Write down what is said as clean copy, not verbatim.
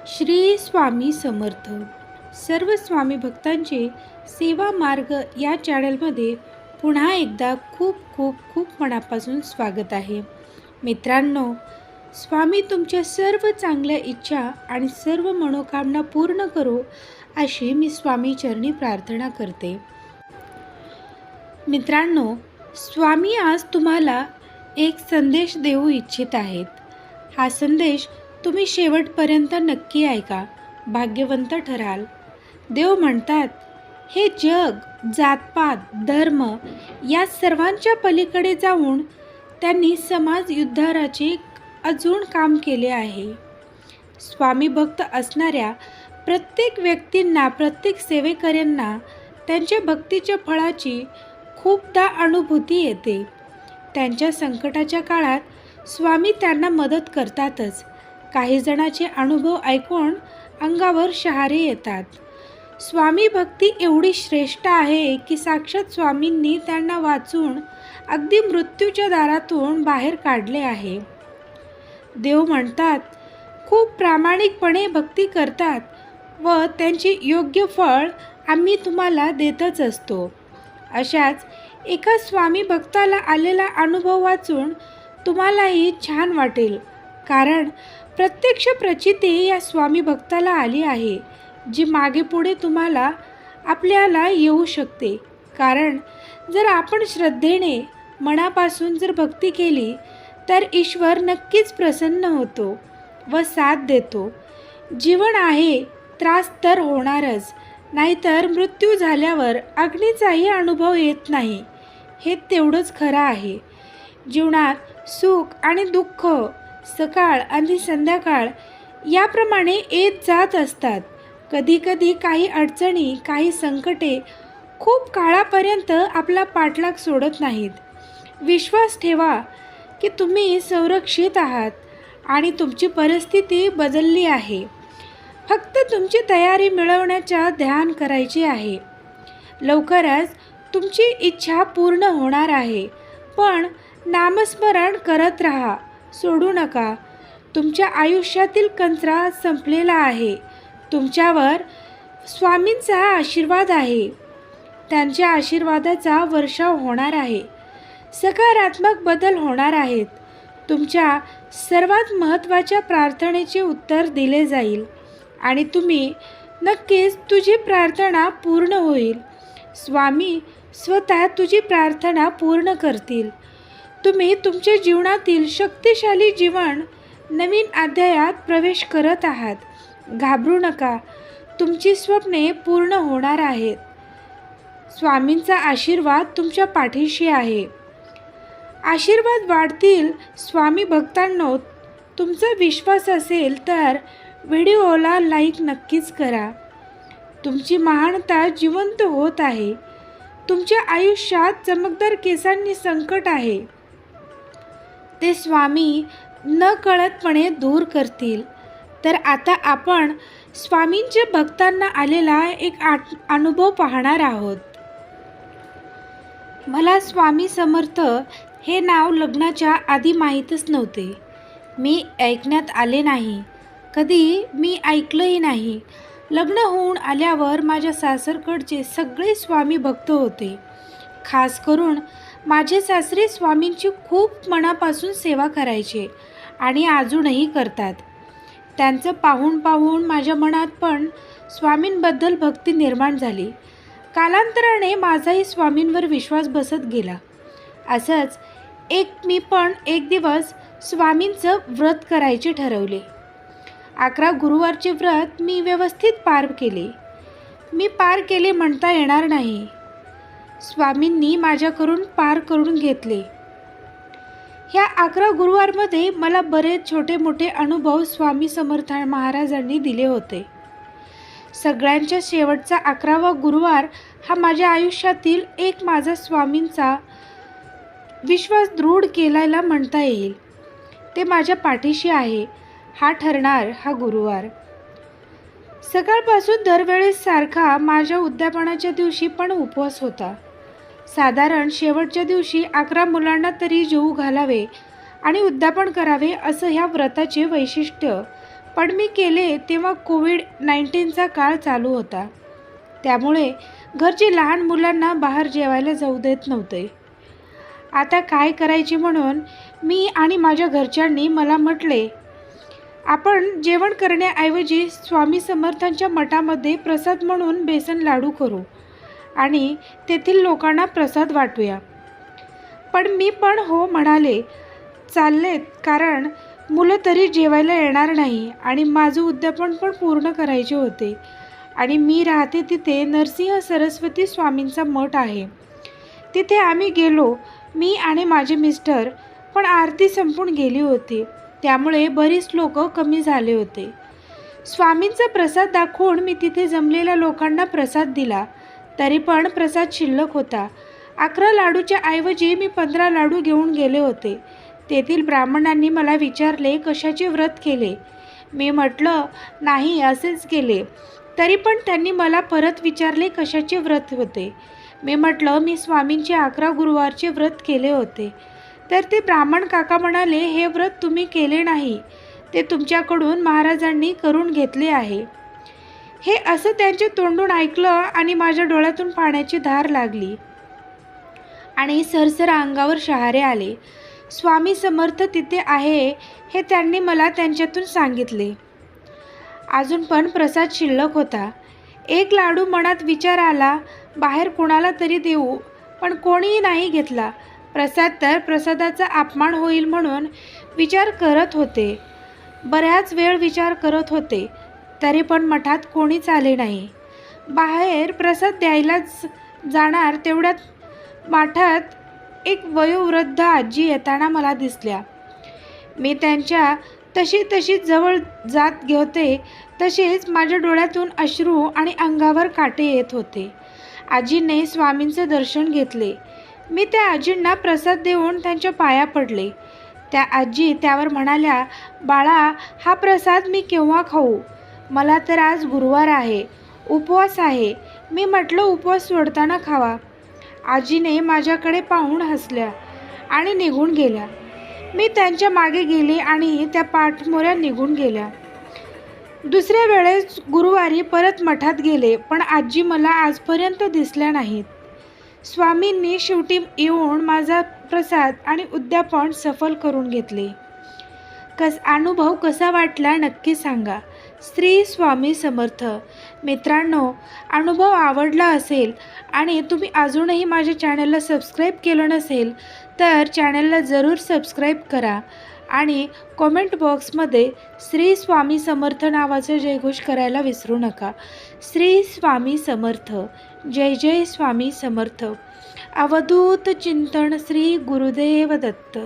श्री स्वामी समर्थ. सर्व स्वामी भक्तांचे सेवा मार्ग या चॅनलमध्ये पुन्हा एकदा खूप खूप खूप मनापासून स्वागत आहे. मित्रांनो, स्वामी तुमच्या सर्व चांगल्या इच्छा आणि सर्व मनोकामना पूर्ण करो अशी मी स्वामी चरणी प्रार्थना करते. मित्रांनो, स्वामी आज तुम्हाला एक संदेश देऊ इच्छित आहेत. हा संदेश तुम्ही शेवटपर्यंत नक्की ऐका, भाग्यवंत ठराल. देव म्हणतात, हे जग जातपात धर्म या सर्वांच्या पलीकडे जाऊन त्यांनी समाज उद्धाराचे अजून काम केले आहे. स्वामी भक्त असणाऱ्या प्रत्येक व्यक्तींना, प्रत्येक सेवेकऱ्यांना त्यांच्या भक्तीच्या फळाची खूपदा अनुभूती येते. त्यांच्या संकटाच्या काळात स्वामी त्यांना मदत करतातच. काही जणांचे अनुभव ऐकून अंगावर शहारे येतात. स्वामी भक्ती एवढी श्रेष्ठ आहे की साक्षात स्वामींनी त्यांना वाचून अगदी मृत्यूच्या दारातून बाहेर काढले आहे. देव म्हणतात, खूप प्रामाणिकपणे भक्ती करतात व त्यांचे योग्य फळ आम्ही तुम्हाला देतच असतो. अशाच एका स्वामी भक्ताला आलेला अनुभव वाचून तुम्हालाही छान वाटेल, कारण प्रत्यक्ष प्रचिती या स्वामी भक्ताला आली आहे, जी मागे पुढे तुम्हाला आपल्याला येऊ शकते. कारण जर आपण श्रद्धेने मनापासून जर भक्ती केली तर ईश्वर नक्कीच प्रसन्न होतो व साथ देतो. जीवन आहे, त्रास तर होणारच, नाहीतर मृत्यू झाल्यावर अग्नीचाही अनुभव येत नाही, हे तेवढंच खरं आहे. जीवनात सुख आणि दुःख सकाळ आणि संध्याकाळ याप्रमाणे येत जात असतात. कधीकधी काही अडचणी, काही संकटे खूप काळापर्यंत आपला पाठलाग सोडत नाहीत. विश्वास ठेवा की तुम्ही संरक्षित आहात आणि तुमची परिस्थिती बदलली आहे. फक्त तुमची तयारी मिळवण्याचा ध्यान करायची आहे. लवकरच तुमची इच्छा पूर्ण होणार आहे. पण नामस्मरण करत राहा, सोडू नका. तुमच्या आयुष्यातील कंत्रा संपलेला आहे. तुमच्यावर स्वामींचा आशीर्वाद आहे. त्यांच्या आशीर्वादाचा वर्षाव होणार आहे. सकारात्मक बदल होणार आहेत. तुमच्या सर्वात महत्त्वाच्या प्रार्थनेचे उत्तर दिले जाईल आणि तुम्ही नक्कीच तुझी प्रार्थना पूर्ण होईल. स्वामी स्वतः तुझी प्रार्थना पूर्ण करतील. तुम्ही तुमच्या जीवनातील शक्तिशाली जीवन नवीन अध्यायात प्रवेश करत आहात. घाबरू नका, तुमची स्वप्ने पूर्ण होणार आहेत. स्वामींचा आशीर्वाद तुमच्या पाठीशी आहे. आशीर्वाद वाढतील. स्वामी भक्तांनो, तुमचा विश्वास असेल तर व्हिडिओला लाईक नक्कीच करा. तुमची महानता जिवंत होत आहे. तुमच्या आयुष्यात चमकदार केसांनी संकट आहे, ते स्वामी न कळतपणे दूर करतील. तर आता आपण स्वामींच्या भक्तांना आलेला एक अनुभव पाहणार आहोत. मला स्वामी समर्थ हे नाव लग्नाच्या आधी माहीतच नव्हते. मी ऐकण्यात आले नाही, कधी मी ऐकलंही नाही. लग्न होऊन आल्यावर माझ्या सासरकडचे सगळे स्वामी भक्त होते. खास करून माझे सासरे स्वामींची खूप मनापासून सेवा करायचे आणि अजूनही करतात. त्यांचं पाहून पाहून माझ्या मनात पण स्वामींबद्दल भक्ती निर्माण झाली. कालांतराने माझाही स्वामींवर विश्वास बसत गेला. असंच मी पण एक दिवस स्वामींचं व्रत करायचे ठरवले. 11 गुरुवारचे व्रत मी व्यवस्थित पार केले. मी पार केले म्हणता येणार नाही, स्वामींनी माझ्याकडून पार करून घेतले. ह्या 11 गुरुवारमध्ये मला बरेच छोटे मोठे अनुभव स्वामी समर्थ महाराजांनी दिले होते. सगळ्यांच्या शेवटचा 11वा गुरुवार हा माझ्या आयुष्यातील एक माझा स्वामींचा विश्वास दृढ केलेला म्हणता येईल. ते माझ्या पाठीशी आहे हा ठरणार हा गुरुवार. सकाळपासून दरवेळेस सारखा माझ्या उद्यापनाच्या दिवशी पण उपवास होता. साधारण शेवटच्या दिवशी 11 मुलांना तरी जेवू घालावे आणि उद्यापन करावे असं ह्या व्रताचे वैशिष्ट्य पण मी केले तेव्हा कोविड-19चा काळ चालू होता. त्यामुळे घरची लहान मुलांना बाहेर जेवायला जाऊ देत नव्हते. आता काय करायचे म्हणून मी आणि माझ्या घरच्यांनी मला म्हटले, आपण जेवण करण्याऐवजी स्वामी समर्थांच्या मठामध्ये प्रसाद म्हणून बेसन लाडू करू आणि तेथील लोकांना प्रसाद वाटूया. मी पण हो म्हणाले. चाललेत, कारण मुलं तरी जेवायला येणार नाही आणि माझं उद्यापन पण पूर्ण करायचे होते. आणि मी राहते तिथे नरसिंह सरस्वती स्वामींचा मठ आहे. तिथे आम्ही गेलो, मी आणि माझे मिस्टर. पण आरती संपून गेली होती, त्यामुळे बरीच लोक कमी झाले होते. स्वामींचा प्रसाद दाखवून मी तिथे जमलेल्या लोकांना प्रसाद दिला. तरी पण प्रसाद शिल्लक होता. 11 लाडूच्या ऐवजी मी 15 लाडू घेऊन गेले होते. तेथील ब्राह्मणांनी मला विचारले, कशाचे व्रत केले? मी म्हटलं, नाही, असेच केले. तरी पण त्यांनी मला परत विचारले, कशाचे व्रत होते? मी म्हटलं, मी स्वामींचे 11 गुरुवारचे व्रत केले होते. तर ते ब्राह्मण काका म्हणाले, हे व्रत तुम्ही केले नाही, ते तुमच्याकडून महाराजांनी करून घेतले आहे. हे असं त्यांच्या तोंडून ऐकलं आणि माझ्या डोळ्यातून पाण्याची धार लागली आणि सरसर अंगावर शहारे आले. स्वामी समर्थ तिथे आहे हे त्यांनी मला त्यांच्यातून सांगितले. अजून पण प्रसाद शिल्लक होता. एक लाडू मनात विचार आला, बाहेर कोणाला तरी देऊ, पण कोणीही नाही घेतला. प्रसाद तर प्रसादाचा अपमान होईल म्हणून विचार करत होते. बऱ्याच वेळ विचार करत होते, तरी पण मठात कोणीच आले नाही. बाहेर प्रसाद द्यायलाच जाणार तेवढ्यात मठात एक वयोवृद्ध आजी येताना मला दिसल्या. मी त्यांच्या तशी जवळ जात होते, तसेच माझ्या डोळ्यातून अश्रू आणि अंगावर काटे येत होते. आजीने स्वामींचे दर्शन घेतले. मी त्या आजींना प्रसाद देऊन त्यांच्या पाया पडले. त्या आजी त्यावर म्हणाल्या, बाळा, हा प्रसाद मी केव्हा खाऊ? मला तर आज गुरुवार आहे, उपवास आहे. मी म्हटलं, उपवास सोडताना खावा. आजीने माझ्याकडे पाहून हसल्या आणि निघून गेल्या. मी त्यांच्या मागे गेले आणि त्या पाठमोऱ्या निघून गेल्या. दुसऱ्या वेळेस गुरुवारी परत मठात गेले, पण आजी मला आजपर्यंत दिसल्या नाहीत. स्वामींनी शेवटी येऊन माझा प्रसाद आणि उद्यापन सफल करून घेतले. अनुभव कसा वाटला नक्की सांगा. श्री स्वामी समर्थ. मित्रांनो, अनुभव आवडला असेल आणि तुम्ही अजूनही माझ्या चॅनलला सबस्क्राईब केलं नसेल तर चॅनलला जरूर सबस्क्राईब करा आणि कॉमेंट बॉक्समध्ये श्री स्वामी समर्थ नावाचं जयघोष करायला विसरू नका. श्री स्वामी समर्थ. जय जय स्वामी समर्थ. अवधूत चिंतन. श्री गुरुदेव दत्त.